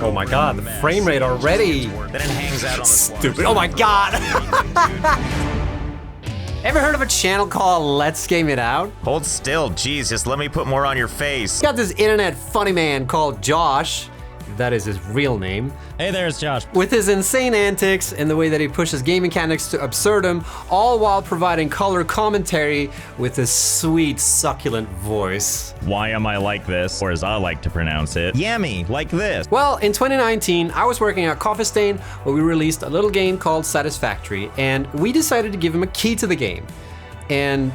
Oh my god, the frame rate already! Then it hangs out on the Stupid. Oh my god! Ever heard of a channel called Let's Game It Out? Hold still, jeez, just let me put more on your face. Got this internet funny man called Josh. That is his real name. Hey there, it's Josh. With his insane antics and the way that he pushes game mechanics to absurdum, all while providing color commentary with his sweet, succulent voice. Why am I like this? Or as I like to pronounce it, yummy, like this. Well, in 2019, I was working at Coffee Stain where we released a little game called Satisfactory, and we decided to give him a key to the game. And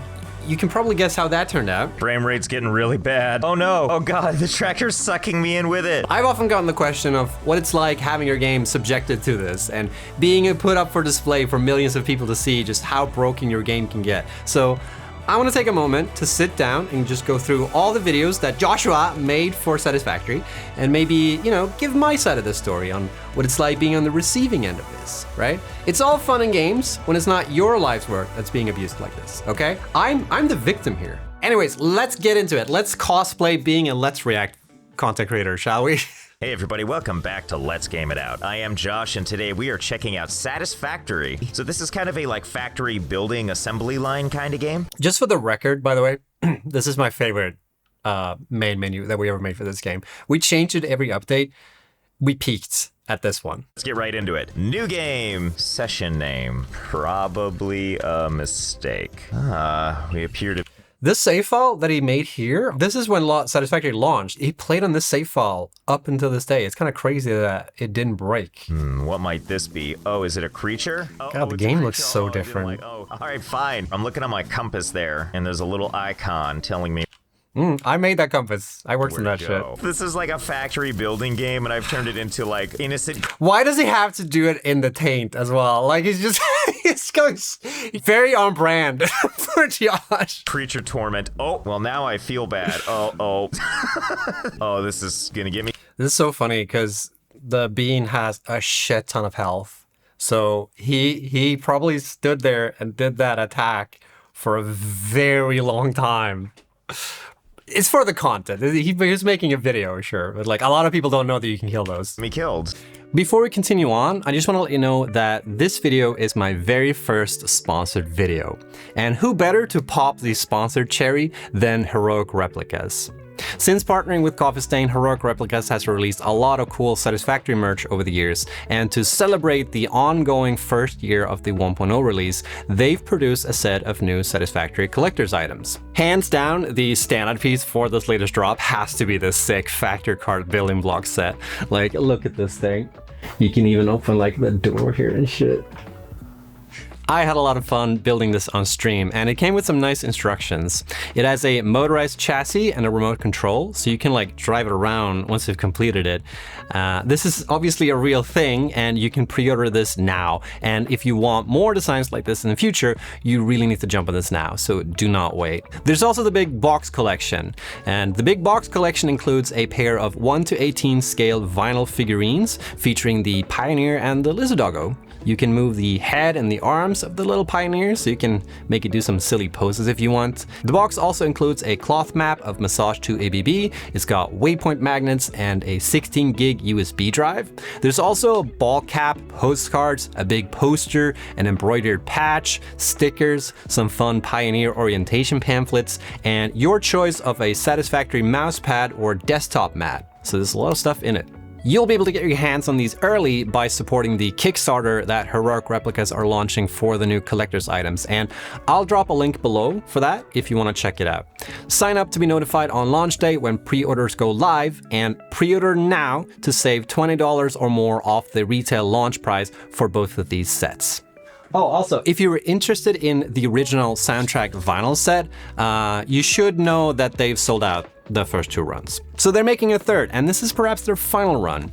you can probably guess how that turned out. Frame rate's getting really bad. Oh no, oh god, the tracker's sucking me in with it. I've often gotten the question of what it's like having your game subjected to this and being put up for display for millions of people to see just how broken your game can get. So I want to take a moment to sit down and just go through all the videos that Joshua made for Satisfactory and maybe, you know, give my side of the story on what it's like being on the receiving end of this, right? It's all fun and games when it's not your life's work that's being abused like this, okay? I'm the victim here. Anyways, let's get into it. Let's cosplay being a Let's React content creator, shall we? Hey everybody, welcome back to Let's Game It Out. I am Josh and today we are checking out Satisfactory. So this is kind of a like factory building assembly line kind of game. Just for the record, by the way, this is my favorite main menu that we ever made for this game. We changed it every update. We peaked at this one. Let's get right into it. New game, session name, probably a mistake. We appear to... This save file that he made here, this is when Satisfactory launched. He played on this save file up until this day. It's kind of crazy that it didn't break. What might this be? Oh, is it a creature? God, the game looks so different. All right, fine. I'm looking at my compass there, and there's a little icon telling me I made that compass. I worked on that shit. This is like a factory building game, and I've turned it into like innocent. Why does he have to do it in the taint as well? Like he's just, he's going very on brand for Josh. Creature torment. Oh, well now I feel bad. Oh. Oh, this is gonna get me. This is so funny because the bean has a shit ton of health. So he probably stood there and did that attack for a very long time. It's for the content. He's making a video, sure, but like a lot of people don't know that you can kill those. Me killed. Before we continue on, I just want to let you know that this video is my very first sponsored video. And who better to pop the sponsored cherry than Heroic Replicas? Since partnering with Coffee Stain, Heroic Replicas has released a lot of cool Satisfactory merch over the years, and to celebrate the ongoing first year of the 1.0 release, they've produced a set of new Satisfactory collector's items. Hands down, the standout piece for this latest drop has to be this sick factory card building block set. Like, look at this thing. You can even open like the door here and shit. I had a lot of fun building this on stream, and it came with some nice instructions. It has a motorized chassis and a remote control, so you can like drive it around once you've completed it. This is obviously a real thing, and you can pre-order this now. And if you want more designs like this in the future, you really need to jump on this now, so do not wait. There's also the big box collection, and the big box collection includes a pair of 1:18 scale vinyl figurines featuring the Pioneer and the Lizardoggo. You can move the head and the arms of the little Pioneer, so you can make it do some silly poses if you want. The box also includes a cloth map of Massage 2 ABB. It's got waypoint magnets and a 16 gig USB drive. There's also a ball cap, postcards, a big poster, an embroidered patch, stickers, some fun Pioneer orientation pamphlets, and your choice of a Satisfactory mouse pad or desktop mat. So there's a lot of stuff in it. You'll be able to get your hands on these early by supporting the Kickstarter that Heroic Replicas are launching for the new collector's items, and I'll drop a link below for that if you want to check it out. Sign up to be notified on launch day when pre-orders go live, and pre-order now to save $20 or more off the retail launch price for both of these sets. Oh, also, if you were interested in the original soundtrack vinyl set, you should know that they've sold out the first 2 runs. So they're making a third, and this is perhaps their final run.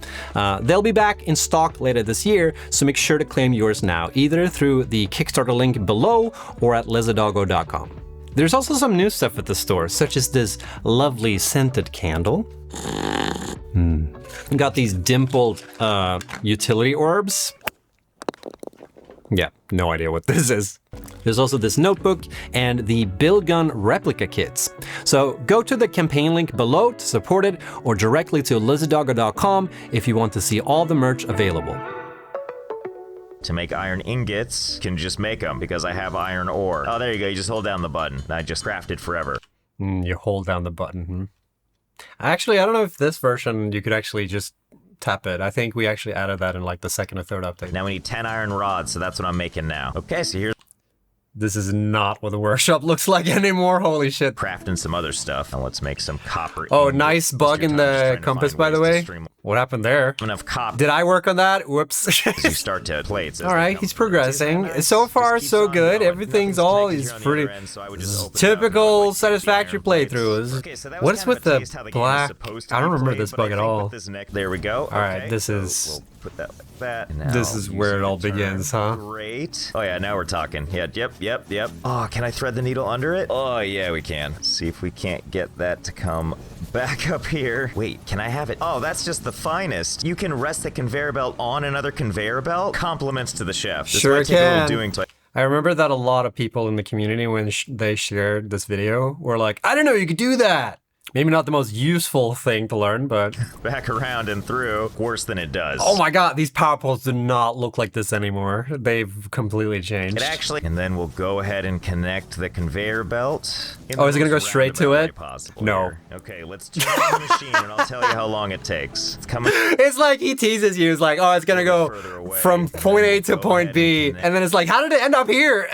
They'll be back in stock later this year, so make sure to claim yours now, either through the Kickstarter link below or at lizardoggo.com. There's also some new stuff at the store, such as this lovely scented candle. Got these dimpled utility orbs. Yeah, no idea what this is. There's also this notebook and the Build Gun replica kits. So go to the campaign link below to support it, or directly to lizarddoggo.com if you want to see all the merch available. To make iron ingots, can just make them because I have iron ore. Oh, there you go. You just hold down the button. I just crafted forever. You hold down the button. Actually, I don't know if this version you could actually just tap it. I think we actually added that in like the second or third update. Now we need 10 iron rods, so that's what I'm making now. Okay, so here's This is not what the workshop looks like anymore. Holy shit. crafting some other stuff. Now let's make some copper. Oh, ingots. nice bug in the compass, by the way. What happened there? Enough copper. Did I work on that? Whoops. As you start to plates. All right, he's progressing. So far, so good. Everything's all is pretty typical Satisfactory playthroughs. What is with the black? I don't remember this bug at all. There we go. All right, this is. We'll put that like that. This is where it all begins, huh? Great. Oh yeah, now we're talking. Yeah, yep. Oh, can I thread the needle under it? Oh yeah, we can. See if we can't get that to come back up here. Wait, can I have it? Oh, that's just the finest. You can rest the conveyor belt on another conveyor belt. Compliments to the chef. This Sure might take a little can. doing to I remember that a lot of people in the community, when they shared this video, were like, I didn't know you could do that. Maybe not the most useful thing to learn, but... back around and through. Worse than it does. Oh my god, these power poles do not look like this anymore. They've completely changed. It actually... And then we'll go ahead and connect the conveyor belt. Oh, is it gonna go straight to it? No. Here. Okay, let's turn on the machine and I'll tell you how long it takes. It's coming... It's like he teases you. It's like, oh, it's gonna go from point A to point B. And then it's like, how did it end up here?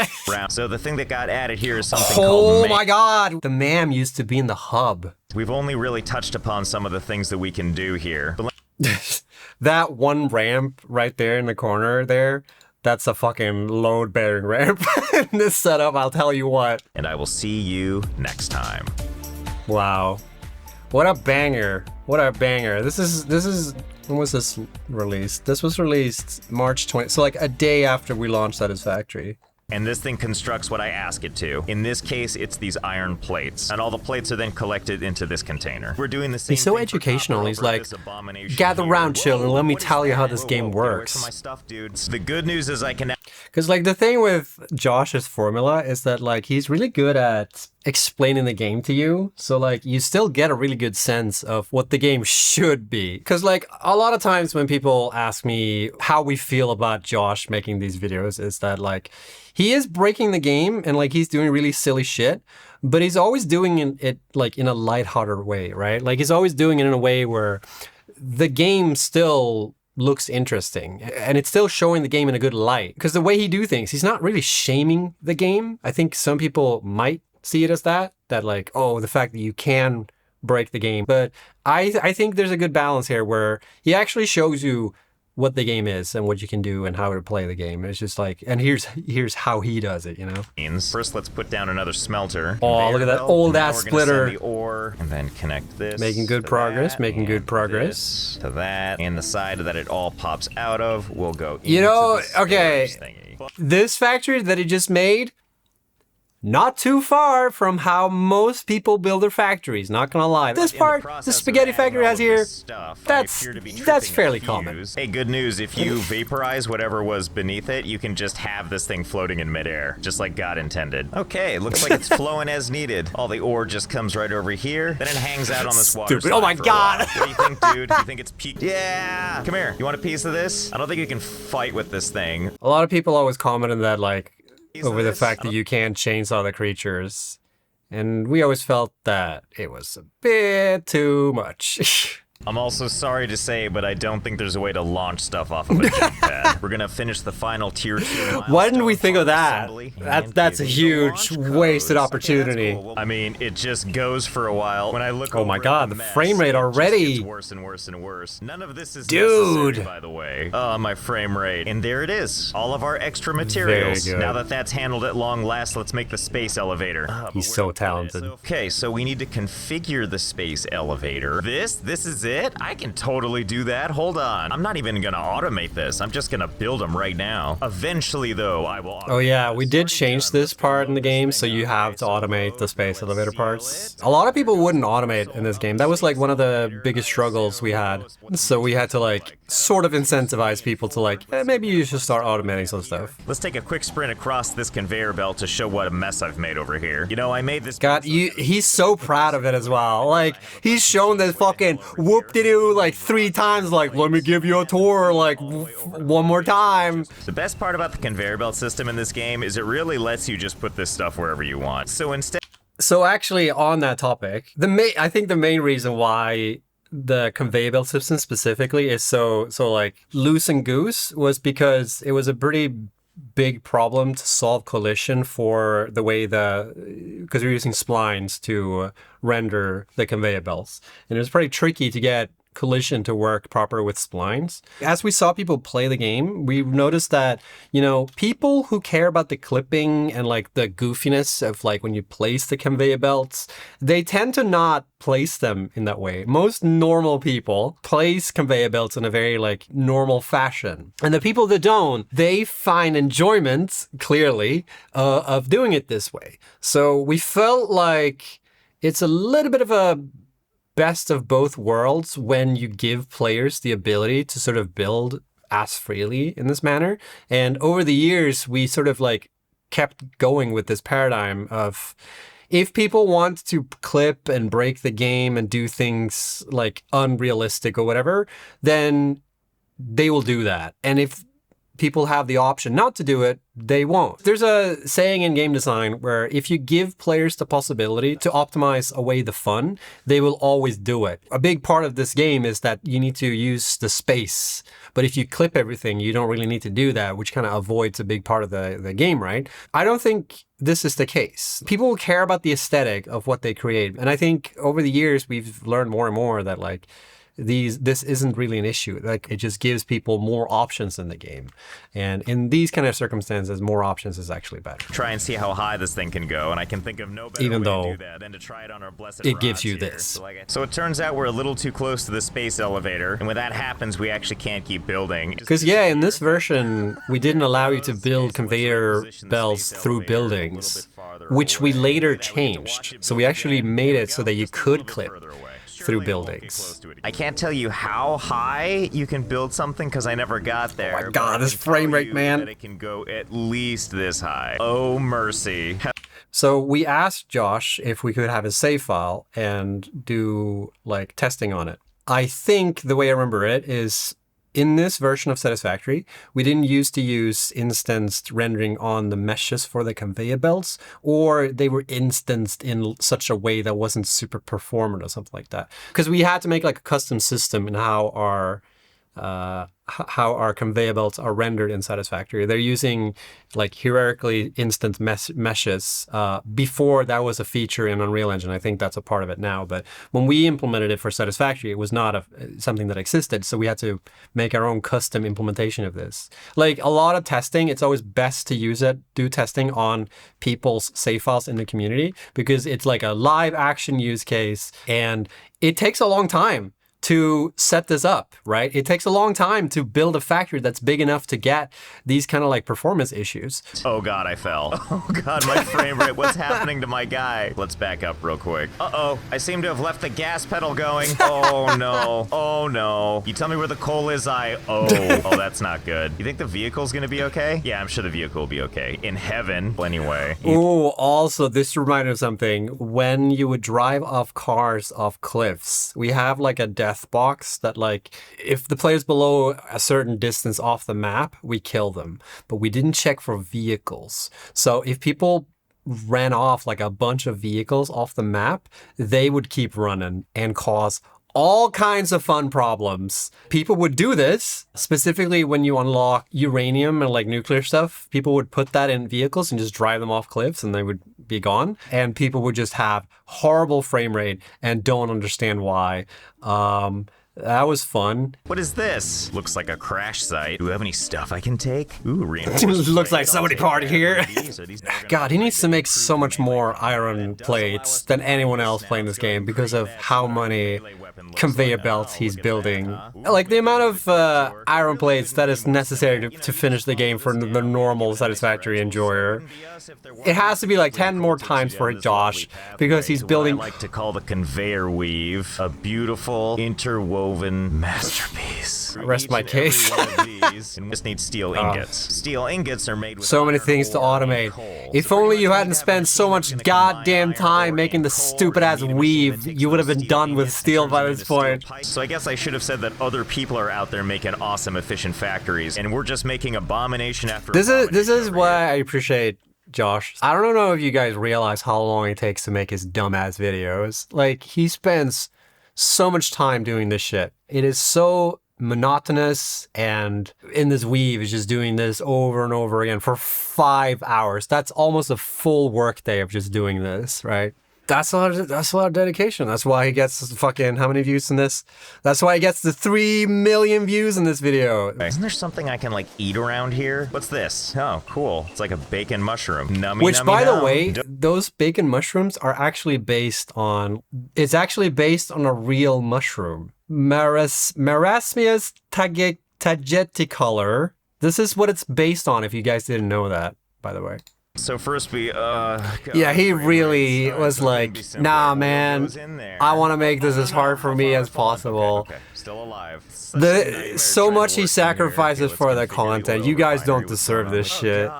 So the thing that got added here is something Oh called my god. The MAM used to be in the hub. We've only really touched upon some of the things that we can do here. But That one ramp right there in the corner there, that's a fucking load-bearing ramp. In this setup, I'll tell you what. and I will see you next time. Wow. What a banger. What a banger. This is, when was this released? This was released March 20, so like a day after we launched Satisfactory. And this thing constructs what I ask it to. In this case, it's these iron plates. And all the plates are then collected into this container. We're doing the same He's so thing for educational. copper He's over like, this abomination gather here. round, children. Let me What is tell you how that? this Whoa, game whoa, get away works. from my stuff, dudes. The good news is I can Because like the thing with Josh's formula is that like he's really good at explaining the game to you. So like you still get a really good sense of what the game should be. Because like a lot of times when people ask me how we feel about Josh making these videos is that like he is breaking the game and like he's doing really silly shit, but he's always doing it like in a lighthearted way, right? Like he's always doing it in a way where the game still looks interesting and it's still showing the game in a good light. Because the way he do things, he's not really shaming the game. I think some people might see it as that like, oh, the fact that you can break the game. But I think there's a good balance here where he actually shows you what the game is and what you can do and how to play the game. It's just like, and here's how he does it, you know? First, let's put down another smelter. Oh, look at that Conveyor belt. old Now ass we're gonna splitter. send the ore and then connect this. Making good to progress, that, making good and progress. this to that, and the side that it all pops out of will go. You know, into the okay. storage thingy. This factory that he just made, not too far from how most people build their factories, not gonna lie. This In part, the process of spaghetti adding factory all has of here, this stuff, I appear to be that's tripping a fairly fuse. common. Hey, good news, if you vaporize whatever was beneath it, you can just have this thing floating in midair, just like God intended. Okay, looks like it's flowing as needed. All the ore just comes right over here, then it hangs out on this water Stupid. Oh my slide for a God. while. What do you think, dude? You think it's peak? Yeah! Come here. You want a piece of this? I don't think you can fight with this thing. A lot of people always comment on that, like, Piece of over the this? fact that you can't chainsaw the creatures. And we always felt that it was a bit too much. I'm also sorry to say, but I don't think there's a way to launch stuff off of a jump pad. We're gonna finish the final tier 2 Why didn't we think of that? assembly That's a and huge give it the launch wasted codes. opportunity. Okay, that's cool. I mean, it just goes for a while. When I look Oh my over God, the the mess, frame rate it just already. gets worse and worse and worse. None of this is Dude. necessary, by the way. Oh, my frame rate. And there it is. All of our extra materials. good. Now that that's handled at long last, let's make the space elevator. But He's where so to put it? talented. Okay, so we need to configure the space elevator. This is it? I can totally do that. Hold on. I'm not even gonna automate this. I'm just gonna build them right now. Eventually, though, I will. Oh yeah, we did change this part in the game, so you have to automate the space elevator parts. A lot of people wouldn't automate in this game. That was like one of the biggest struggles we had. So we had to like sort of incentivize people to like, maybe you should start automating some stuff. Let's take a quick sprint across this conveyor belt to show what a mess I've made over here. You know, I made this. God, he's so proud of it as well. Like, he's shown this fucking whoop-de-doo like 3 times, like, let me give you a tour, like, one more time. The best part about the conveyor belt system in this game is it really lets you just put this stuff wherever you want. So actually, on that topic, I think the main reason why the conveyor belt system specifically is so like loose and goose was because it was a pretty big problem to solve collision for the way because we're using splines to render the conveyor belts. And it was pretty tricky to get collision to work proper with splines. As we saw people play the game, we noticed that, you know, people who care about the clipping and like the goofiness of like when you place the conveyor belts, they tend to not place them in that way. Most normal people place conveyor belts in a very like normal fashion. And the people that don't, they find enjoyment, clearly, of doing it this way. So we felt like it's a little bit of a best of both worlds when you give players the ability to sort of build as freely in this manner. And over the years, we sort of like kept going with this paradigm of if people want to clip and break the game and do things like unrealistic or whatever, then they will do that. And if people have the option not to do it, they won't. There's a saying in game design where if you give players the possibility to optimize away the fun, they will always do it. A big part of this game is that you need to use the space. But if you clip everything, you don't really need to do that, which kind of avoids a big part of the game, right? I don't think this is the case. People care about the aesthetic of what they create. And I think over the years, we've learned more and more that like, this isn't really an issue. Like, it just gives people more options in the game. And in these kind of circumstances, more options is actually better. Try and see how high this thing can go, and I can think of no better way to do that than to try it on our blessed it gives you here. this. So it turns out we're a little too close to the space elevator, and when that happens, we actually can't keep building. Because yeah, in this version, we didn't allow you to build conveyor belts through buildings, which we later changed. So we actually made it so that you could clip through buildings. I can't tell you how high you can build something because I never got there. Oh my god, this frame rate, man. It can go at least this high. Oh, mercy. So we asked Josh if we could have a save file and do like testing on it. I think the way I remember it is in this version of Satisfactory, we didn't used to use instanced rendering on the meshes for the conveyor belts, or they were instanced in such a way that wasn't super performant or something like that. Because we had to make like a custom system in how our conveyor belts are rendered in Satisfactory. They're using like hierarchically instant meshes. Before that was a feature in Unreal Engine. I think that's a part of it now. But when we implemented it for Satisfactory, it was not something that existed. So we had to make our own custom implementation of this. Like a lot of testing, it's always best to do testing on people's save files in the community because it's like a live action use case and it takes a long time to set this up, right? It takes a long time to build a factory that's big enough to get these kind of like performance issues. Oh god, I fell. Oh god, my frame rate, what's happening to my guy? Let's back up real quick. Uh-oh, I seem to have left the gas pedal going. Oh no, oh no. You tell me where the coal is, oh, that's not good. You think the vehicle's gonna be okay? Yeah, I'm sure the vehicle will be okay. In heaven, anyway. Oh, also, this reminded me of something. When you would drive off cars off cliffs, we have like a death box that like, if the player's below a certain distance off the map, we kill them. But we didn't check for vehicles. So if people ran off like a bunch of vehicles off the map, they would keep running and cause all kinds of fun problems. People would do this, specifically when you unlock uranium and like nuclear stuff. People would put that in vehicles and just drive them off cliffs and they would be gone. And people would just have horrible frame rate and don't understand why. That was fun. What is this? Looks like a crash site. Do we have any stuff I can take? Ooh, reinforced. Looks like plates. somebody I'll take partied that. here. What are these? Are these never gonna God, he break? needs to make so much more iron plates than anyone else playing this game because of how many conveyor belts he's building. Like the amount of iron plates that is necessary to finish the game for the normal Satisfactory enjoyer. It has to be like 10 more times for Josh because he's building. What I like to call the conveyor weave, a beautiful interwoven masterpiece. Rest my case. We just need steel ingots. Steel ingots are made with So many iron things to ore and automate. coal. If So only pretty you much hadn't have spent a so machine much that's gonna combine goddamn iron time ore making and the coal, stupid and ass you need a weave, machine that you would have been takes done steel with ingots and steel turns by it this into steel point. pipes. So I guess I should have said that other people are out there making awesome, efficient factories, and we're just making abomination after This abomination is over why here. I appreciate Josh. I don't know if you guys realize how long it takes to make his dumbass videos. Like, he spends so much time doing this shit. It is so monotonous, and in this weave is just doing this over and over again for 5 hours. That's almost a full work day of just doing this, right? That's a lot of dedication. That's why he gets fucking how many views in this? That's why he gets the 3 million views in this video. Isn't there something I can like eat around here? What's this? Oh, cool. It's like a bacon mushroom. Nummy, Which, nummy, by the num. way, those bacon mushrooms are actually based on. It's actually based on a real mushroom, Marasmias tageticolor. This is what it's based on. If you guys didn't know that, by the way. So first we, Yeah, he really was like, nah, man, I want to make this as hard for me as possible. Okay, still alive. So much he sacrifices for the content. You guys don't deserve this shit.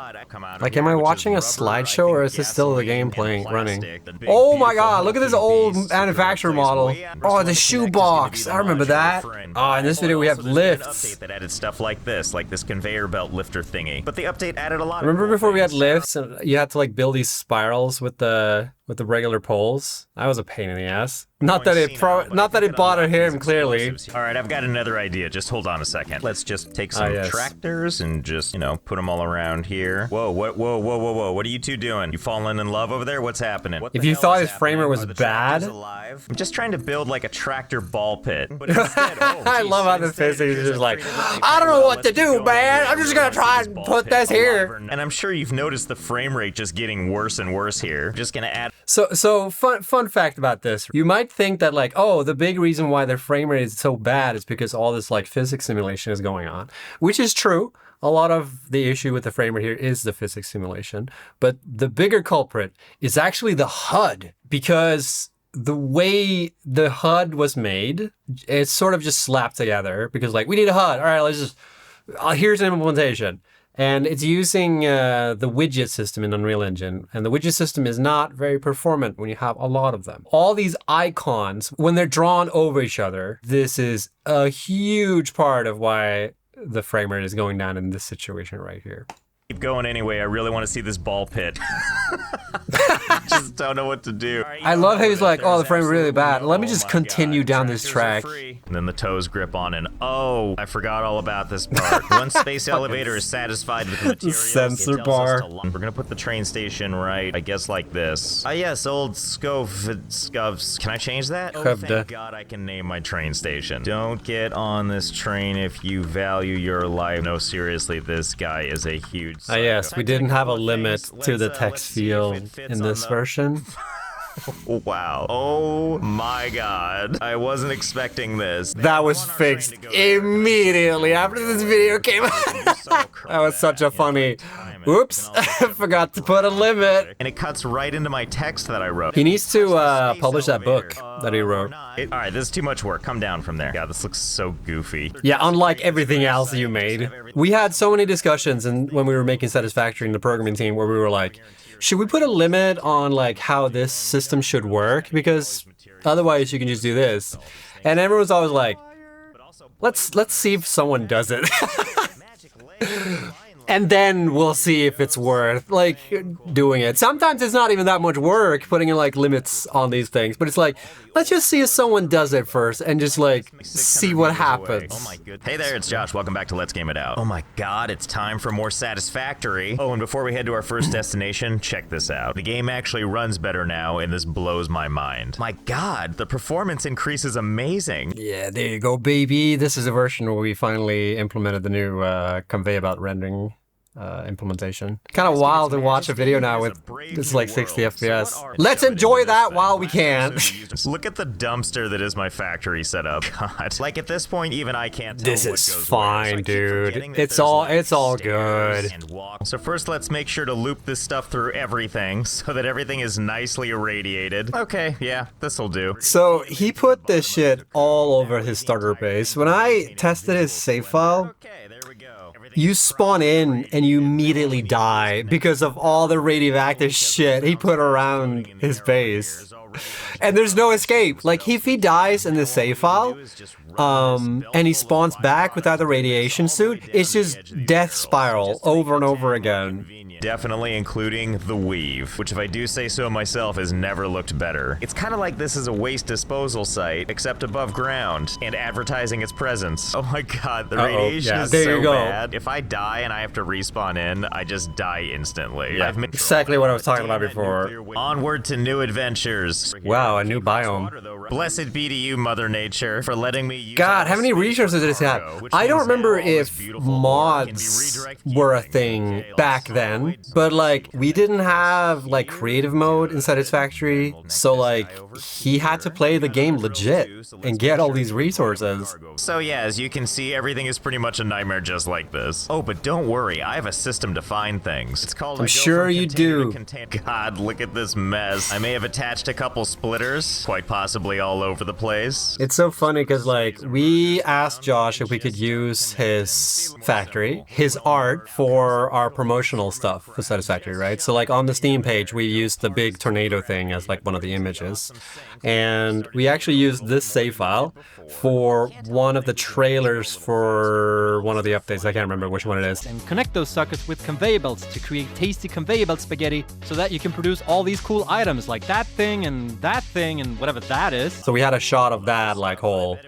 Like, am I watching a slideshow or is this still the game running? Oh my god, look at this old manufacturer model. Oh, the shoebox. I remember that. Oh, in this video we have lifts. That added stuff like this conveyor belt lifter thingy. But the update added a lot. Remember of cool before we had things. lifts and you had to like build these spirals with the regular poles? That was a pain in the ass. Not that it bothered him, clearly. All right, I've got another idea. Just hold on a second. Let's just take some yes. tractors and just, you know, put them all around here. Whoa, whoa. What are you two doing? You falling in love over there? What's happening? What If the you hell thought is his framer happening? was Are the bad? tractors alive? I'm just trying to build like a tractor ball pit. But instead, I love how the physics is just like, I don't know what to do, man. I'm just gonna try and put this here. And I'm sure you've noticed the frame rate just getting worse and worse here. Just gonna add. So fun fact about this. You might think that like, oh, the big reason why their frame rate is so bad is because all this like physics simulation is going on, which is true. A lot of the issue with the frame rate here is the physics simulation, but the bigger culprit is actually the HUD, because the way the HUD was made, it's sort of just slapped together because like, we need a HUD. All right, let's just, here's an implementation. And it's using the widget system in Unreal Engine. And the widget system is not very performant when you have a lot of them. All these icons, when they're drawn over each other, this is a huge part of why the frame rate is going down in this situation right here. Keep going anyway. I really want to see this ball pit. Just don't know what to do. I love how he's like, oh, the frame is really bad. Let me just continue down this track. And then the toes grip on, and oh, I forgot all about this part. Once space elevator is satisfied with the materials, sensor it tells us bar. to launch. We're gonna put the train station right, I guess, like this. Ah, yes, old Scovs. Can I change that? Oh, Scovda. thank God I can name my train station. Don't get on this train if you value your life. No, seriously, this guy is a huge. Ah, yes, we didn't have a limit to the Let's text see if field it fits in on this the- version. Wow. Oh my god. I wasn't expecting this. That was fixed immediately after this video came out. That was such a funny, oops, I forgot to put a limit. And it cuts right into my text that I wrote. He needs to publish that book that he wrote. Alright, this is too much work. Come down from there. God, this looks so goofy. Yeah, unlike everything else you made. We had so many discussions and when we were making Satisfactory in the programming team where we were like, should we put a limit on like how this system should work? Because otherwise you can just do this. And everyone's always like, let's see if someone does it. and then we'll see if it's worth like doing it. Sometimes it's not even that much work putting in like limits on these things, but it's like, let's just see if someone does it first and just like see what happens. Oh my goodness. Hey there, it's Josh. Welcome back to Let's Game It Out. Oh my god, it's time for more Satisfactory. Oh, and before we head to our first destination, check this out. The game actually runs better now, and this blows my mind. My god, the performance increase is amazing. Yeah, there you go, baby. This is a version where we finally implemented the new conveyor belt rendering implementation. Kind of wild to watch a video now with it's like 60 FPS. Let's enjoy that while we can. Look at the dumpster that is my factory setup. God, like at this point, even I can't tell This what is goes fine, where. So dude. It's all good. So first, let's make sure to loop this stuff through everything so that everything is nicely irradiated. Okay, yeah, this'll do. So he put this shit all over his starter base. When I tested his save file, Okay, there we go. you spawn in and you immediately die because of all the radioactive shit he put around his base. And there's no escape. Like, if he dies in the save file, and he spawns back without the radiation suit, it's just death spiral over and over again. Definitely including the weave, which if I do say so myself has never looked better. It's kind of like this is a waste disposal site, except above ground, and advertising its presence. Oh my god, the radiation is so bad. If I die and I have to respawn in, I just die instantly. Yeah, exactly what I was talking about before. Onward to new adventures. Wow, a new biome. Blessed be to you, Mother Nature, for letting me use God, how many resources does it have? I don't remember if mods were a thing back then, but like we didn't have like creative mode in Satisfactory, so like he had to play the game legit and get all these resources. So yeah, as you can see, everything is pretty much a nightmare just like this. Oh, but don't worry, I have a system to find things. It's called I'm sure you do. God, look at this mess. I may have attached a couple splitters, quite possibly all over the place. It's so funny because like we asked Josh if we could use his factory, his art for our promotional stuff for Satisfactory, right? So like on the Steam page, we used the big tornado thing as like one of the images. And we actually used this save file for one of the trailers for one of the updates. I can't remember which one it is. And connect those suckers with conveyor belts to create tasty conveyor belt spaghetti so that you can produce all these cool items like that thing and whatever that is. So we had a shot of that like whole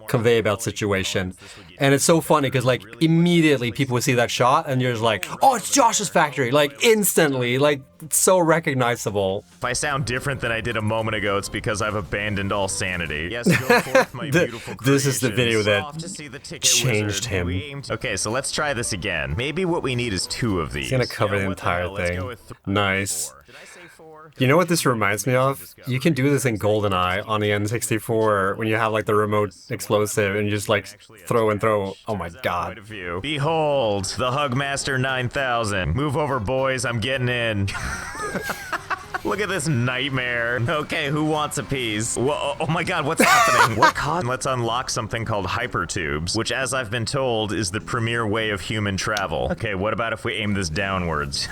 conveyor belt situation, and it's so funny because like immediately people would see that shot and you're just like, oh, it's Josh's factory, like instantly, like it's so recognizable. If I sound different than I did a moment ago, it's because I've abandoned all sanity. Yes, go forth, my beautiful This is the video that Off to see the ticket changed wizard. him. Okay, so let's try this again. Maybe what we need is 2 of these. He's gonna cover the what entire hell, let's thing. go with Nice. 4. Did I say 4? You know what this reminds me of? You can do this in GoldenEye on the N64 when you have like the remote explosive and you just like throw and throw. Oh my god. Behold, the Hugmaster 9000. Move over, boys. I'm getting in. Look at this nightmare. Okay, who wants a piece? Whoa, oh my god, what's happening? Let's unlock something called hypertubes, which as I've been told is the premier way of human travel. Okay, what about if we aim this downwards?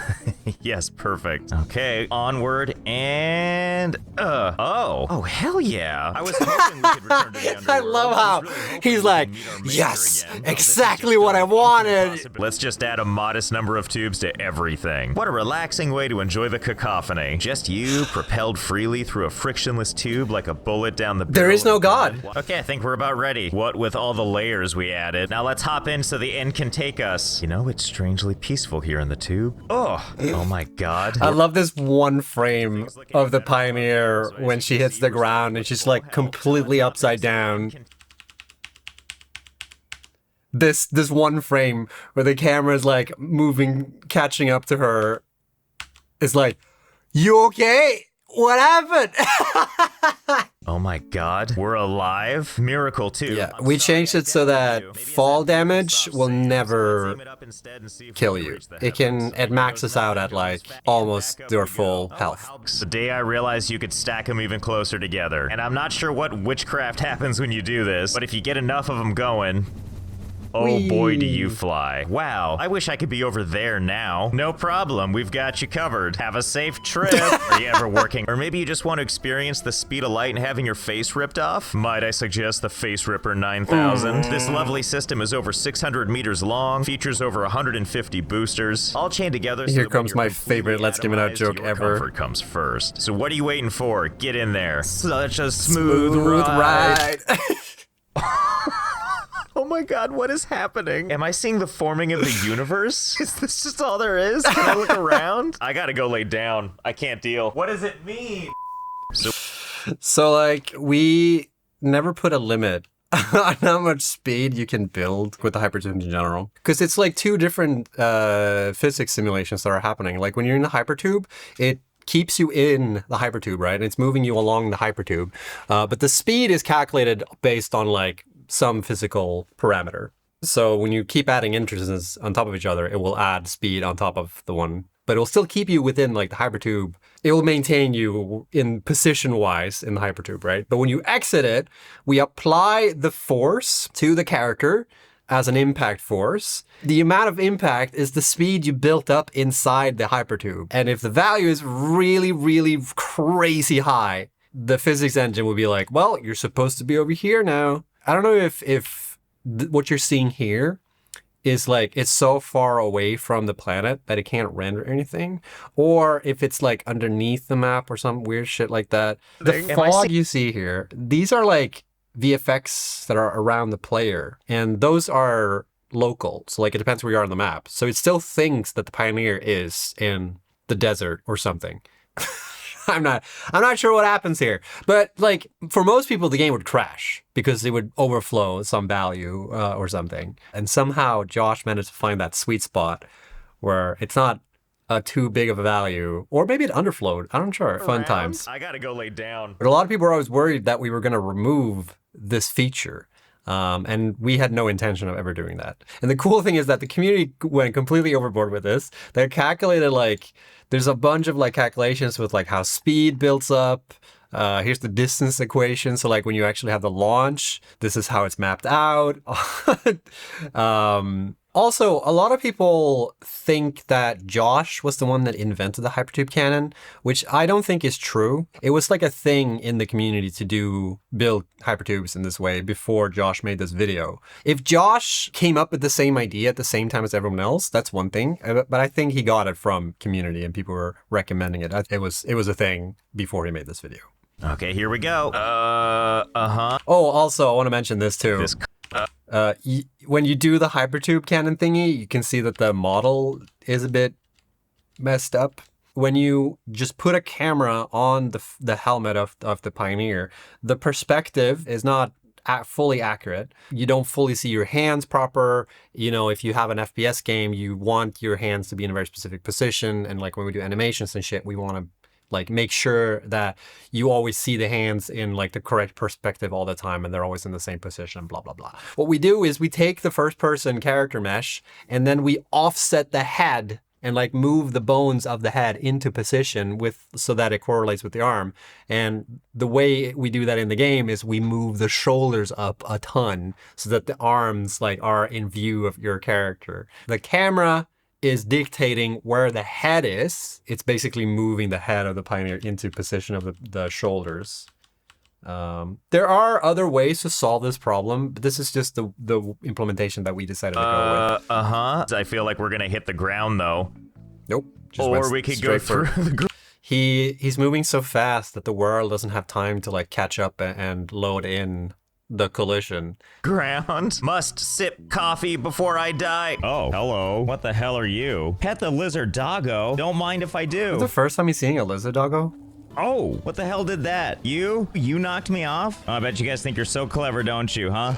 Yes, perfect. Okay, onward and oh hell yeah. I was hoping we could return to the underworld. I love how he's like, yes, exactly what I wanted. Let's just add a modest number of tubes to everything. What a relaxing way to enjoy the cacophony. Just you propelled freely through a frictionless tube like a bullet down the barrel. There is no god. Okay, I think we're about ready. What with all the layers we added. Now let's hop in so the end can take us. You know, it's strangely peaceful here in the tube. Oh my god. I love this one frame of the Pioneer when she hits the ground and she's like completely upside down. This one frame where the camera's like moving, catching up to her. It's like, you okay? What happened? Oh my god. We're alive? Miracle too. Yeah, we changed it so that fall damage will never kill you. It maxes out at like almost their full health. The day I realized you could stack them even closer together. And I'm not sure what witchcraft happens when you do this, but if you get enough of them going, Oh boy, do you fly. Wow, I wish I could be over there now. No problem, we've got you covered. Have a safe trip. Are you ever working? Or maybe you just want to experience the speed of light and having your face ripped off? Might I suggest the Face Ripper 9000? This lovely system is over 600 meters long, features over 150 boosters, all chained together. So Here that when comes you're my completely favorite Let's Give It Out atomized, joke your ever. comfort comes first. So what are you waiting for? Get in there. Such a smooth ride. Oh my god, what is happening? Am I seeing the forming of the universe? Is this just all there is? Can I look around? I gotta go lay down. I can't deal. What does it mean? So, like, we never put a limit on how much speed you can build with the hypertube in general. Because it's like two different physics simulations that are happening. Like, when you're in the hypertube, it keeps you in the hypertube, right? And it's moving you along the hypertube. But the speed is calculated based on, like, some physical parameter. So when you keep adding integers on top of each other, it will add speed on top of the one. But it will still keep you within, like, the hypertube. It will maintain you in position-wise in the hypertube, right? But when you exit it, we apply the force to the character as an impact force. The amount of impact is the speed you built up inside the hypertube. And if the value is really, really crazy high, the physics engine will be like, well, you're supposed to be over here now. I don't know if what you're seeing here is like it's so far away from the planet that it can't render anything, or if it's like underneath the map or some weird shit like that. The fog you see here, these are like VFX that are around the player, and those are local. So like it depends where you are on the map. So it still thinks that the Pioneer is in the desert or something. I'm not sure what happens here, but like for most people, the game would crash because it would overflow some value or something. And somehow Josh managed to find that sweet spot where it's not too big of a value, or maybe it underflowed. I'm not sure. Fun times. I gotta go lay down. But a lot of people were always worried that we were going to remove this feature. And we had no intention of ever doing that. And the cool thing is that the community went completely overboard with this. They calculated, like, there's a bunch of like calculations with like how speed builds up. Here's the distance equation. So like when you actually have the launch, this is how it's mapped out. Also, a lot of people think that Josh was the one that invented the hypertube cannon, which I don't think is true. It was like a thing in the community to build hypertubes in this way before Josh made this video. If Josh came up with the same idea at the same time as everyone else, that's one thing. But I think he got it from community and people were recommending it. It was a thing before he made this video. Okay, here we go. Oh, also, I want to mention this too. When you do the hypertube cannon thingy, you can see that the model is a bit messed up. When you just put a camera on the helmet of the Pioneer, the perspective is not fully accurate. You don't fully see your hands proper. You know, if you have an FPS game, you want your hands to be in a very specific position. And like when we do animations and shit, we want to like make sure that you always see the hands in like the correct perspective all the time and they're always in the same position, blah, blah, blah. What we do is we take the first person character mesh and then we offset the head and like move the bones of the head into position so that it correlates with the arm. And the way we do that in the game is we move the shoulders up a ton so that the arms like are in view of your character. The camera is dictating where the head is. It's basically moving the head of the Pioneer into position of the shoulders. There are other ways to solve this problem, but this is just the implementation that we decided to go with. I feel like we're gonna hit the ground though. Nope. Or we could go through the ground. He's moving so fast that the world doesn't have time to like catch up and load in the collision. Ground. Must sip coffee before I die. Oh, hello. What the hell are you? Pet the lizard doggo. Don't mind if I do. Is this the first time he's seeing a lizard doggo? Oh, what the hell did that? You? You knocked me off? Oh, I bet you guys think you're so clever, don't you, huh?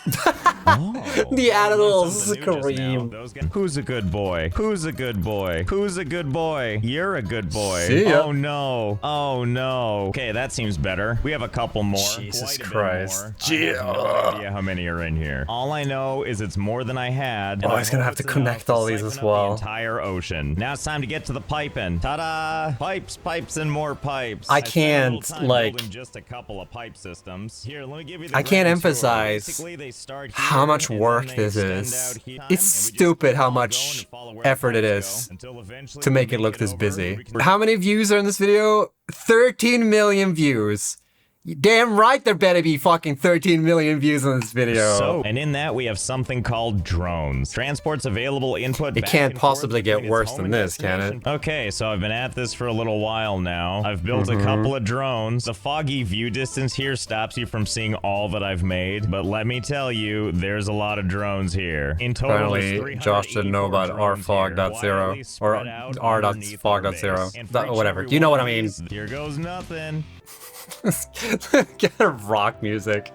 The animal scream. Who's a good boy? Who's a good boy? Who's a good boy? You're a good boy. See ya. Oh no. Oh no. Okay, that seems better. We have a couple more. Jesus Quite a bit Christ. more. I have no idea how many are in here. All I know is it's more than I had. Oh, he's gonna have to connect all these as well. The entire ocean. Now it's time to get to the piping. Ta-da! Pipes, pipes, and more pipes. I spent a can't, little time like- building just a couple of pipe systems. Here, let me give you the I can't grand story. emphasize Basically, they how much work this is. It's stupid how much effort it is to make it look this busy. How many views are in this video? 13 million views. Damn right there better be fucking 13 million views on this video. So, and in that we have something called drones. Transport's available input. It can't possibly get worse than this, can it? Okay, so I've been at this for a little while now. I've built a couple of drones. The foggy view distance here stops you from seeing all that I've made, but let me tell you, there's a lot of drones here. In total, apparently, Josh didn't know about rfog.0 or r.fog.0. Whatever. You know what I mean? Here goes nothing. Get a rock music.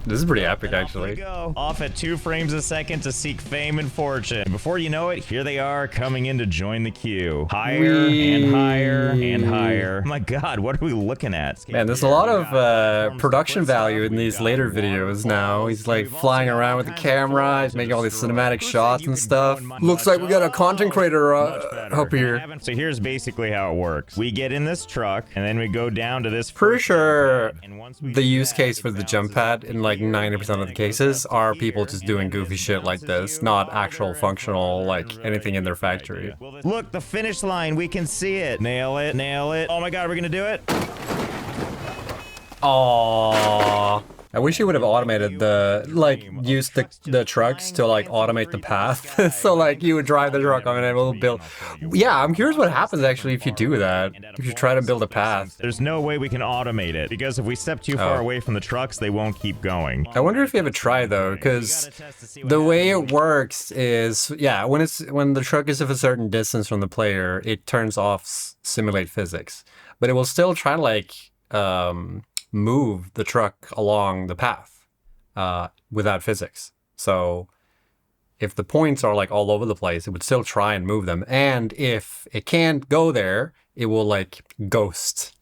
This is pretty epic, actually. Off at 2 frames a second to seek fame and fortune. Before you know it, here they are coming in to join the queue. Higher and higher and higher. Oh my god, what are we looking at? Man, there's a lot of production value in these later videos now. He's like flying around with the camera, he's making all these cinematic shots and stuff. Looks like we got a content creator up here. So here's basically how it works. We get in this truck, and then we go down to this. Pretty sure the use case for the jump pad in like 90% of the cases are people just doing goofy shit like this, not actual functional, like anything in their factory. Look, the finish line, we can see it. Nail it, nail it. Oh my god, we're gonna do it. Aww. I wish he would have automated used the trucks to like automate the path. So like you would drive the truck on and it will build. Yeah, I'm curious what happens actually if you do that. If you try to build a path. There's no way we can automate it because if we step too far away from the trucks, they won't keep going. I wonder if you have a try though, because the way it works is, yeah, when the truck is of a certain distance from the player, it turns off simulate physics, but it will still try to like move the truck along the path without physics. So if the points are like all over the place, it would still try and move them. And if it can't go there, it will like ghost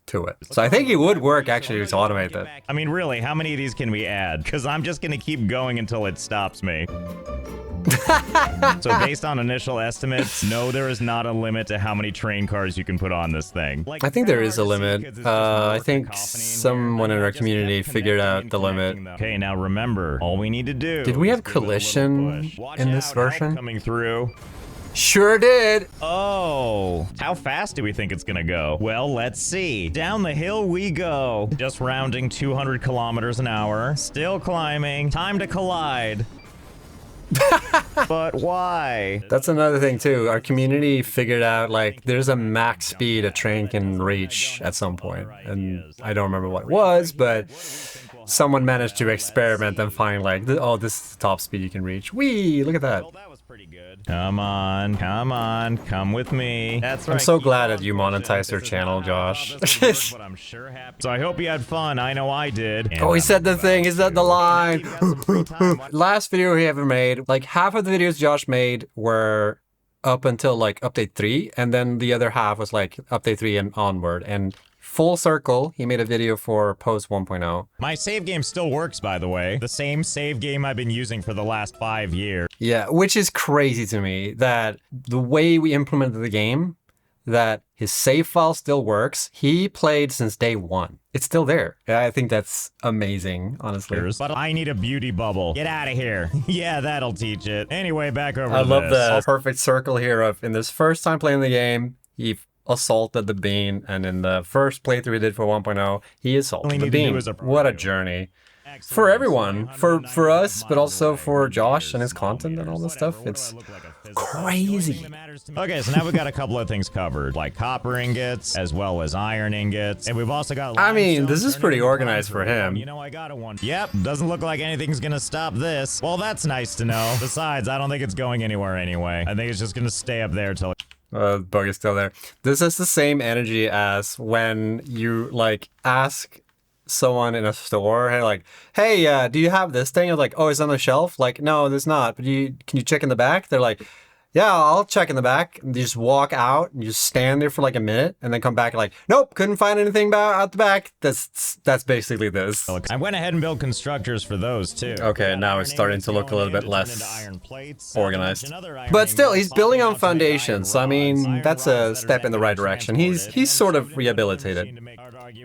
to it. So I think it would work actually to automate that. I mean, really, how many of these can we add? Because I'm just going to keep going until it stops me. So based on initial estimates, no, there is not a limit to how many train cars you can put on this thing. I think there is a limit. I think someone in our community figured out the limit. Okay, now remember, all we need to do. Did we have collision in this version? Coming through. Sure did. Oh, how fast do we think it's gonna go? Well, let's see. Down the hill we go. Just rounding 200 kilometers an hour. Still climbing. Time to collide. But why? That's another thing too. Our community figured out like there's a max speed a train can reach at some point, and I don't remember what it was, but someone managed to experiment and find like, oh, this is the top speed you can reach. Whee! Look at that. Well, that was pretty good. Come on, come with me. That's right. I'm so glad that you monetized your channel, Josh. So I hope you had fun. I know I did. Oh, he said the thing. He said the line. Last video he ever made, like half of the videos Josh made were up until like update 3, and then the other half was like update 3 and onward. And full circle, he made a video for post 1.0. My save game still works, by the way. The same save game I've been using for the last 5 years. Yeah, which is crazy to me that the way we implemented the game, that his save file still works. He played since day 1. It's still there. Yeah, I think that's amazing, honestly. But I need a beauty bubble. Get out of here. Yeah, that'll teach it. Anyway, back over to I love this. the perfect circle here of, in this first time playing the game, he assaulted the bean, and in the first playthrough he did for 1.0, he assaulted the bean. What a journey. For everyone, for us, but also for Josh and his content and all this stuff. It's crazy. Okay, so now we've got a couple of things covered, like copper ingots, as well as iron ingots, and we've also got... I mean, this is pretty organized for him. You know, I got one. Yep, doesn't look like anything's gonna stop this. Well, that's nice to know. Besides, I don't think it's going anywhere anyway. I think it's just gonna stay up there till... The bug is still there. This is the same energy as when you, like, ask someone in a store, hey, like, hey, do you have this thing? You're like, oh, it's on the shelf? Like, no, there's not. But can you check in the back? They're like, yeah, I'll check in the back. And you just walk out and you just stand there for like a minute and then come back and like, nope, couldn't find anything out the back. That's basically this. I went ahead and built constructors for those too. Okay, now it's starting to look a little bit less organized. But still, he's building on foundations. So, I mean, that's a step in the right direction. He's sort of rehabilitated.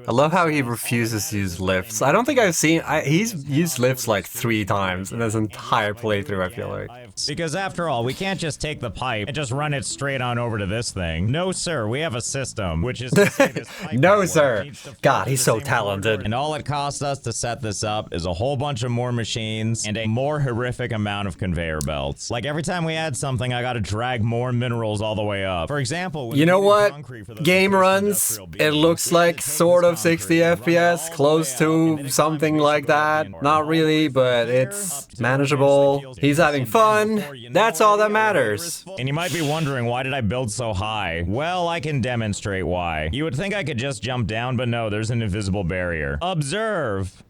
I love how he refuses to use lifts. I don't think I've seen... he's used lifts like 3 times in this entire playthrough, I feel like. Because after all, we can't just take the pipe and just run it straight on over to this thing. No, sir, we have a system, which is to say this pipe No, network sir. needs to flow God, to he's the so same talented. order. And all it costs us to set this up is a whole bunch of more machines and a more horrific amount of conveyor belts. Like every time we add something, I gotta drag more minerals all the way up. For example, when You know we needed what? concrete for those Game space runs, industrial it buildings, looks we had like to take sort this of 60 concrete, run it all FPS, the close way out, to and then something climb like that. basically Not all the way really, from but here it's up to manageable. eventually He's having and then fun. before you know That's it, all that the elevator matters. is full. And you might be wondering, why did I build so high? Well, I can demonstrate why. You would think I could just jump down, but no, there's an invisible barrier. Observe.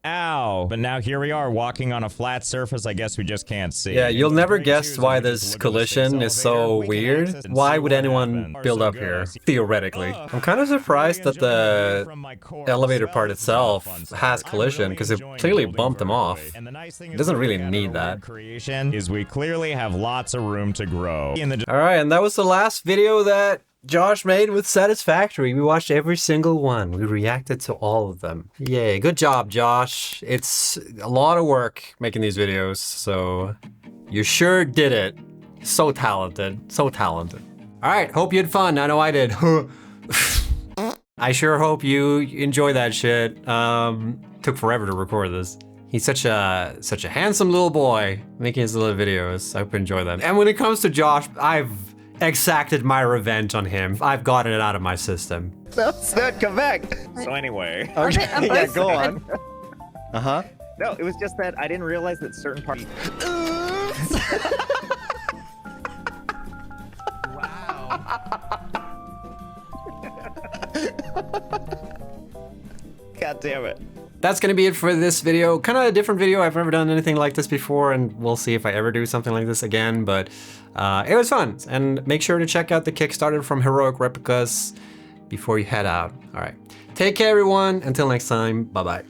Ow. But now here we are walking on a flat surface I guess we just can't see. Yeah, you'll What's never great, guess too, is why when we this just look at the space collision is so elevator, we can weird. access and Why see would what anyone happened. build So up good. here? Theoretically. I'm kind of surprised that the elevator part itself has collision, because it clearly bumped them off. It doesn't really need that. Creation is we clearly have lots of room to grow. In the Alright, and that was the last video that Josh made with Satisfactory. We watched every single one. We reacted to all of them. Yay, good job, Josh. It's a lot of work making these videos, so you sure did it. So talented, so talented. Alright, hope you had fun. I know I did. I sure hope you enjoy that shit. Took forever to record this. He's such a handsome little boy making his little videos. I hope you enjoy them. And when it comes to Josh, I've exacted my revenge on him. I've gotten it out of my system. No, come back. So anyway. Okay, yeah, go on. Uh-huh. No, it was just that I didn't realize that certain parts. God damn it. That's gonna be it for this video. Kind of a different video. I've never done anything like this before, and we'll see if I ever do something like this again, but it was fun. And make sure to check out the Kickstarter from Heroic Replicas before you head out. All right. Take care, everyone. Until next time, bye-bye.